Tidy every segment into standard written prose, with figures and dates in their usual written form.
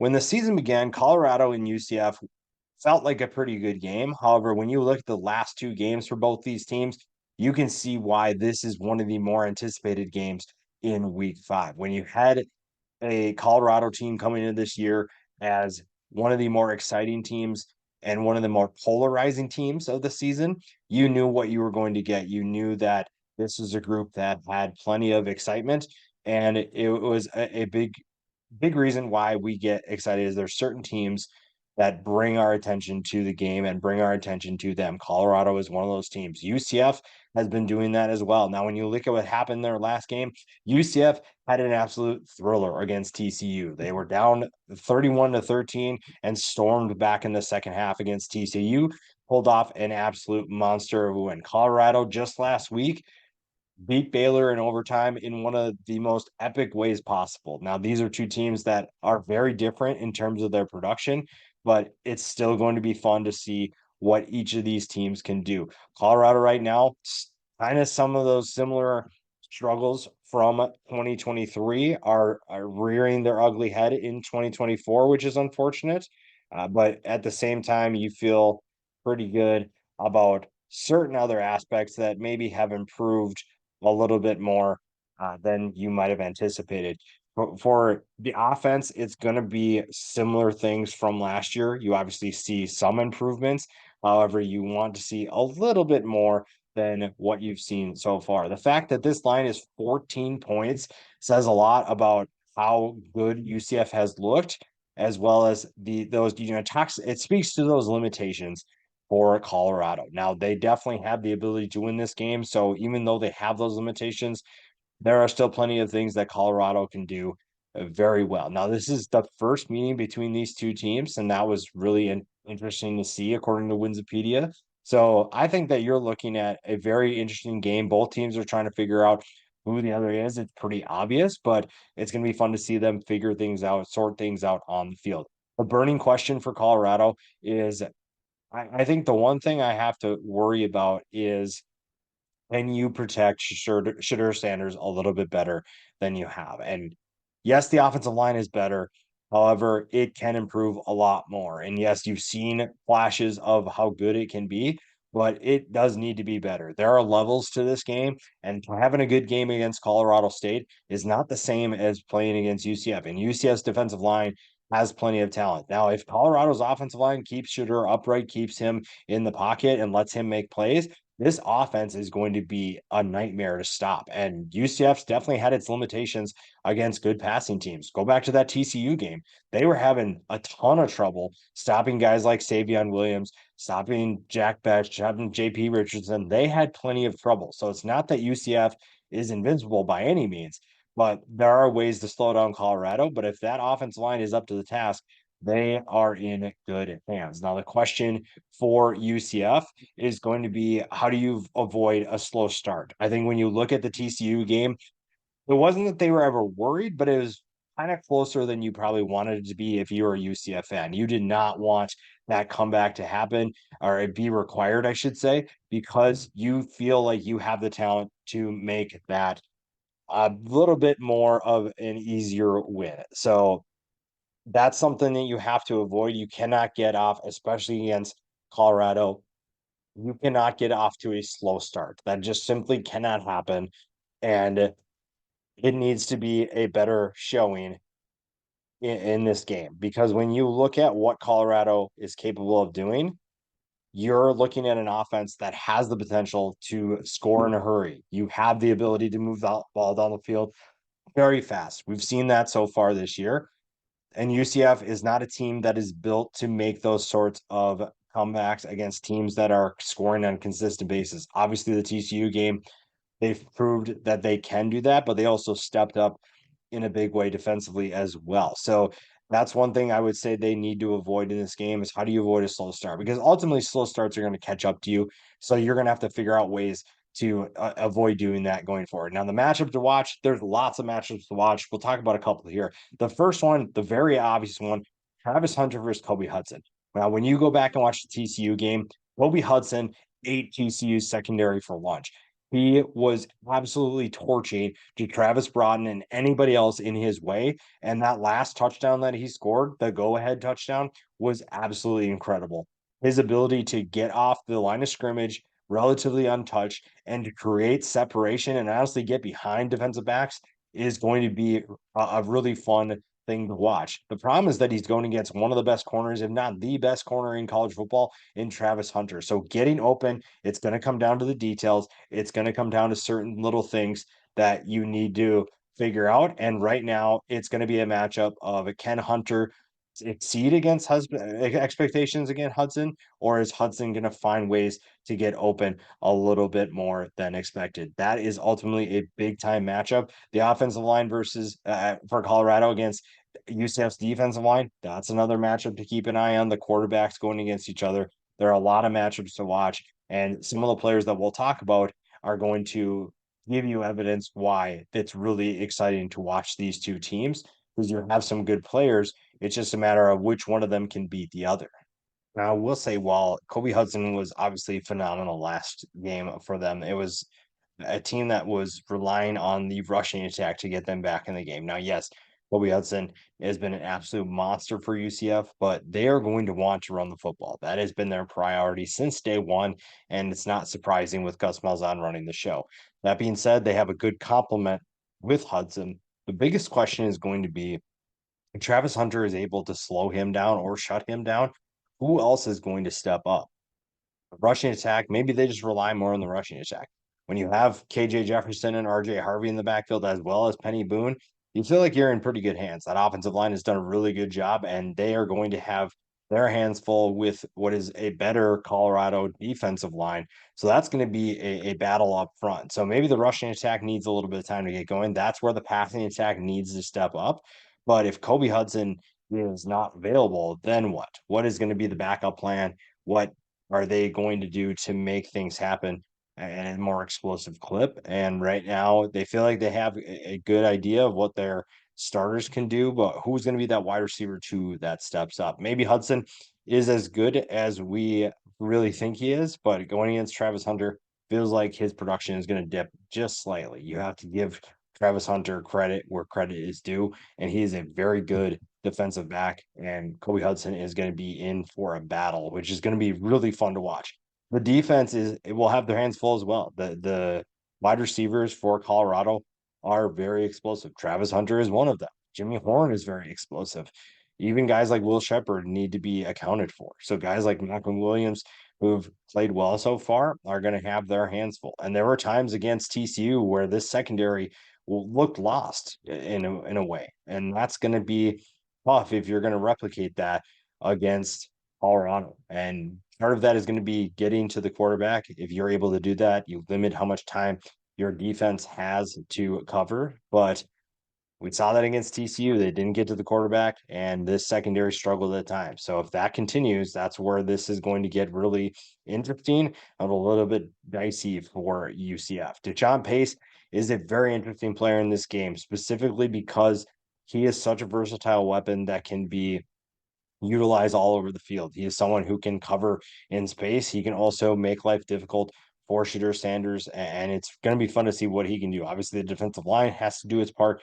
when the season began, Colorado and UCF felt like a pretty good game. However, when you look at the last two games for both these teams, you can see why this is one of the more anticipated games in week 5. When you had a Colorado team coming into this year as one of the more exciting teams and one of the more polarizing teams of the season, you knew what you were going to get. You knew that this is a group that had plenty of excitement, and it was a big reason why we get excited is there's certain teams that bring our attention to the game and bring our attention to them. Colorado is one of those teams. UCF has been doing that as well. Now, when you look at what happened in their last game, UCF had an absolute thriller against TCU. They were down 31-13 and stormed back in the second half against TCU, pulled off an absolute monster of a win. Colorado just last week beat Baylor in overtime in one of the most epic ways possible. Now, these are two teams that are very different in terms of their production, but it's still going to be fun to see what each of these teams can do. Colorado right now, kind of some of those similar struggles from 2023 are rearing their ugly head in 2024, which is unfortunate. But at the same time, you feel pretty good about certain other aspects that maybe have improved a little bit more than you might have anticipated. For the offense, it's going to be similar things from last year. You obviously see some improvements. However, you want to see a little bit more than what you've seen so far. The fact that this line is 14 points says a lot about how good UCF has looked, as well as those talks. It speaks to those limitations for Colorado. Now, they definitely have the ability to win this game. So even though they have those limitations, there are still plenty of things that Colorado can do very well. Now, this is the first meeting between these two teams, and that was really interesting to see, according to Winsipedia. So I think that you're looking at a very interesting game. Both teams are trying to figure out who the other is. It's pretty obvious, but it's going to be fun to see them figure things out, sort things out on the field. The burning question for Colorado is I think the one thing I have to worry about is can you protect Shadur Sanders a little bit better than you have? And yes, the offensive line is better. However, it can improve a lot more. And yes, you've seen flashes of how good it can be, but it does need to be better. There are levels to this game, and having a good game against Colorado State is not the same as playing against UCF. And UCF's defensive line has plenty of talent. Now, if Colorado's offensive line keeps Shadur upright, keeps him in the pocket, and lets him make plays, this offense is going to be a nightmare to stop. And UCF's definitely had its limitations against good passing teams. Go back to that TCU game. They were having a ton of trouble stopping guys like Savion Williams, stopping Jack Bech, stopping JP Richardson. They had plenty of trouble. So it's not that UCF is invincible by any means, but there are ways to slow down Colorado. But if that offensive line is up to the task, they are in good hands. Now, the question for UCF is going to be how do you avoid a slow start? I think when you look at the TCU game, it wasn't that they were ever worried, but it was kind of closer than you probably wanted it to be if you were a UCF fan. You did not want that comeback to happen or it be required, I should say, because you feel like you have the talent to make that a little bit more of an easier win. So that's something that you have to avoid. You cannot get off, especially against Colorado. You cannot get off to a slow start. That just simply cannot happen. And it needs to be a better showing in this game because when you look at what Colorado is capable of doing, you're looking at an offense that has the potential to score in a hurry. You have the ability to move the ball down the field very fast. We've seen that so far this year. And UCF is not a team that is built to make those sorts of comebacks against teams that are scoring on a consistent basis. Obviously, the TCU game, they've proved that they can do that, but they also stepped up in a big way defensively as well. So that's one thing I would say they need to avoid in this game is how do you avoid a slow start? Because ultimately slow starts are going to catch up to you. So you're going to have to figure out ways to avoid doing that going forward. Now, the matchup to watch, there's lots of matchups to watch. We'll talk about a couple here. The first one, the very obvious one, Travis Hunter versus Kobe Hudson. Now, when you go back and watch the TCU game, Kobe Hudson ate TCU's secondary for lunch. He was absolutely torching to Travis Broughton and anybody else in his way. And that last touchdown that he scored, the go-ahead touchdown, was absolutely incredible. His ability to get off the line of scrimmage relatively untouched and to create separation and honestly get behind defensive backs is going to be a really fun thing to watch. The problem is that he's going against one of the best corners, if not the best corner in college football, in Travis Hunter. So getting open, it's going to come down to the details. It's going to come down to certain little things that you need to figure out. And right now, it's going to be a matchup of a Ken Hunter exceed against expectations against Hudson, or is Hudson going to find ways to get open a little bit more than expected? That is ultimately a big time matchup. The offensive line versus for Colorado against UCF's defensive line. That's another matchup to keep an eye on. The quarterbacks going against each other. There are a lot of matchups to watch, and some of the players that we'll talk about are going to give you evidence why it's really exciting to watch these two teams because you have some good players. It's just a matter of which one of them can beat the other. Now, I will say, while Kobe Hudson was obviously phenomenal last game for them, it was a team that was relying on the rushing attack to get them back in the game. Now, yes, Kobe Hudson has been an absolute monster for UCF, but they are going to want to run the football. That has been their priority since day one, and it's not surprising with Gus Malzahn running the show. That being said, they have a good complement with Hudson. The biggest question is going to be if Travis Hunter is able to slow him down or shut him down, who else is going to step up? Rushing attack, maybe they just rely more on the rushing attack. When you have KJ Jefferson and RJ Harvey in the backfield as well as Penny Boone, you feel like you're in pretty good hands. That offensive line has done a really good job, and they are going to have their hands full with what is a better Colorado defensive line. So that's going to be a battle up front. So maybe the rushing attack needs a little bit of time to get going. That's where the passing attack needs to step up. But if Kobe Hudson is not available, then what? What is going to be the backup plan? What are they going to do to make things happen at a more explosive clip? And right now, they feel like they have a good idea of what their starters can do, but who's going to be that wide receiver two that steps up? Maybe Hudson is as good as we really think he is, but going against Travis Hunter feels like his production is going to dip just slightly. You have to give Travis Hunter credit where credit is due, and he is a very good defensive back, and Kobe Hudson is going to be in for a battle, which is going to be really fun to watch. The defense is it will have their hands full as well. The wide receivers for Colorado are very explosive. Travis Hunter is one of them. Jimmy Horn is very explosive. Even guys like Will Shepherd need to be accounted for. So guys like Malcolm Williams, who've played well so far, are going to have their hands full. And there were times against TCU where this secondary looked lost in a way, and that's going to be tough if you're going to replicate that against Colorado. And part of that is going to be getting to the quarterback. If you're able to do that, you limit how much time your defense has to cover. But we saw that against TCU. They didn't get to the quarterback, and this secondary struggled at times. So if that continues, that's where this is going to get really interesting and a little bit dicey for UCF. DeShone Pace is a very interesting player in this game, specifically because he is such a versatile weapon that can be utilized all over the field. He is someone who can cover in space. He can also make life difficult for Shedeur Sanders, and it's going to be fun to see what he can do. Obviously, the defensive line has to do its part,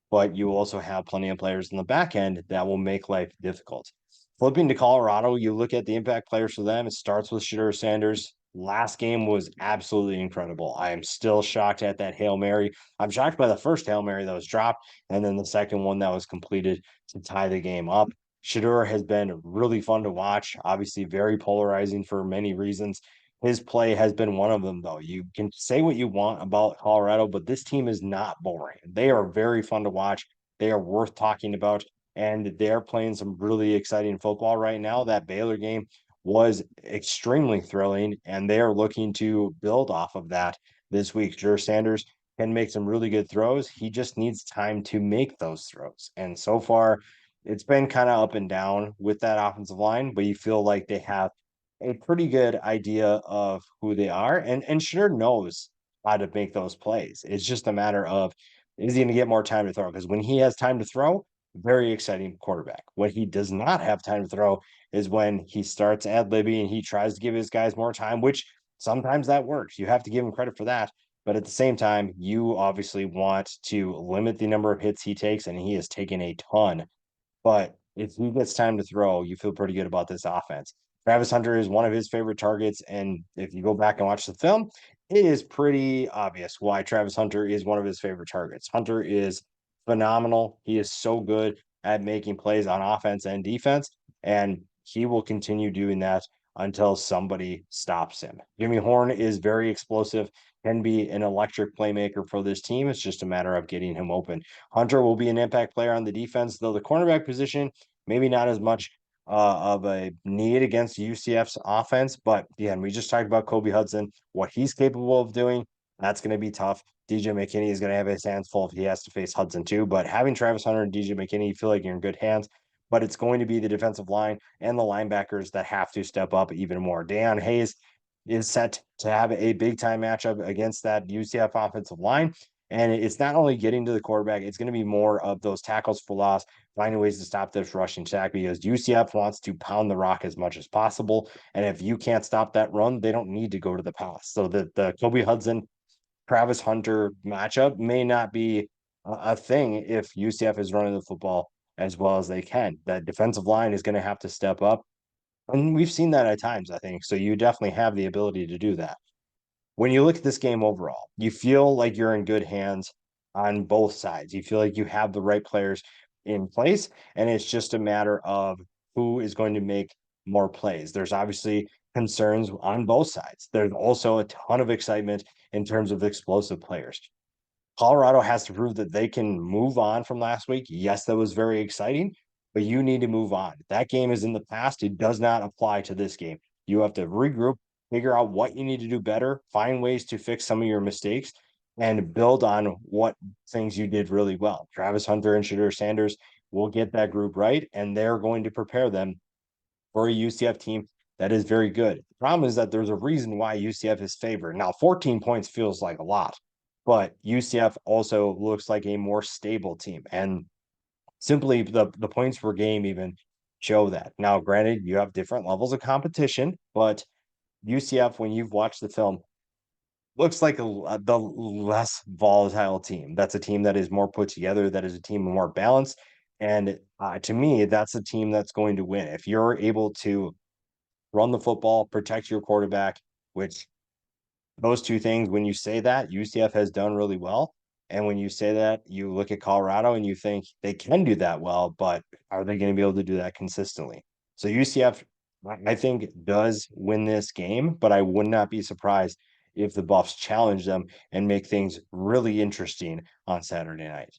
but you also have plenty of players in the back end that will make life difficult. Flipping to Colorado, you look at the impact players for them. It starts with Shedeur Sanders. Last game was absolutely incredible. I am still shocked at that Hail Mary. I'm shocked by the first Hail Mary that was dropped, and then the second one that was completed to tie the game up. Shedeur has been really fun to watch, obviously very polarizing for many reasons. His play has been one of them, though. You can say what you want about Colorado, but this team is not boring. They are very fun to watch. They are worth talking about, and they're playing some really exciting football right now. That Baylor game was extremely thrilling, and they are looking to build off of that this week. Shedeur Sanders can make some really good throws. He just needs time to make those throws. And so far, it's been kind of up and down with that offensive line, but you feel like they have a pretty good idea of who they are. And Shedeur knows how to make those plays. It's just a matter of is he going to get more time to throw? Because when he has time to throw, very exciting quarterback. When he does not have time to throw is when he starts ad libbing and he tries to give his guys more time, which sometimes that works. You have to give him credit for that. But at the same time, you obviously want to limit the number of hits he takes, and he has taken a ton. But if he gets time to throw, you feel pretty good about this offense. Travis Hunter is one of his favorite targets, and if you go back and watch the film, it is pretty obvious why Travis Hunter is one of his favorite targets. Hunter is phenomenal. He is so good at making plays on offense and defense, and he will continue doing that until somebody stops him. Jimmy Horn is very explosive, can be an electric playmaker for this team. It's just a matter of getting him open. Hunter will be an impact player on the defense, though the cornerback position, maybe not as much of a need against UCF's offense. But again, we just talked about Kobe Hudson, what he's capable of doing. That's going to be tough. DJ McKinney is going to have his hands full if he has to face Hudson too. But having Travis Hunter and DJ McKinney, you feel like you're in good hands. But it's going to be the defensive line and the linebackers that have to step up even more. Deion Hayes is set to have a big time matchup against that UCF offensive line. And it's not only getting to the quarterback, it's going to be more of those tackles for loss, finding ways to stop this rushing attack because UCF wants to pound the rock as much as possible. And if you can't stop that run, they don't need to go to the pass. So the Kobe Hudson, Travis Hunter matchup may not be a thing if UCF is running the football as well as they can. That defensive line is going to have to step up. And we've seen that at times, I think. So you definitely have the ability to do that. When you look at this game overall, you feel like you're in good hands on both sides. You feel like you have the right players in place, and it's just a matter of who is going to make more plays. There's obviously concerns on both sides. There's also a ton of excitement in terms of explosive players. Colorado has to prove that they can move on from last week. Yes, that was very exciting, but you need to move on. That game is in the past. It does not apply to this game. You have to regroup, figure out what you need to do better, find ways to fix some of your mistakes, and build on what things you did really well. Travis Hunter and Shadur Sanders will get that group right, and they're going to prepare them for a UCF team that is very good. The problem is that there's a reason why UCF is favored. Now, 14 points feels like a lot, but UCF also looks like a more stable team. And simply the points per game even show that. Now, granted, you have different levels of competition, but UCF, when you've watched the film, looks like the less volatile team. That's a team that is more put together, that is a team more balanced. And to me, that's a team that's going to win. If you're able to run the football, protect your quarterback, which those two things, when you say that, UCF has done really well. And when you say that, you look at Colorado and you think they can do that well, but are they going to be able to do that consistently? So UCF, I think, does win this game, but I would not be surprised if the Buffs challenge them and make things really interesting on Saturday night.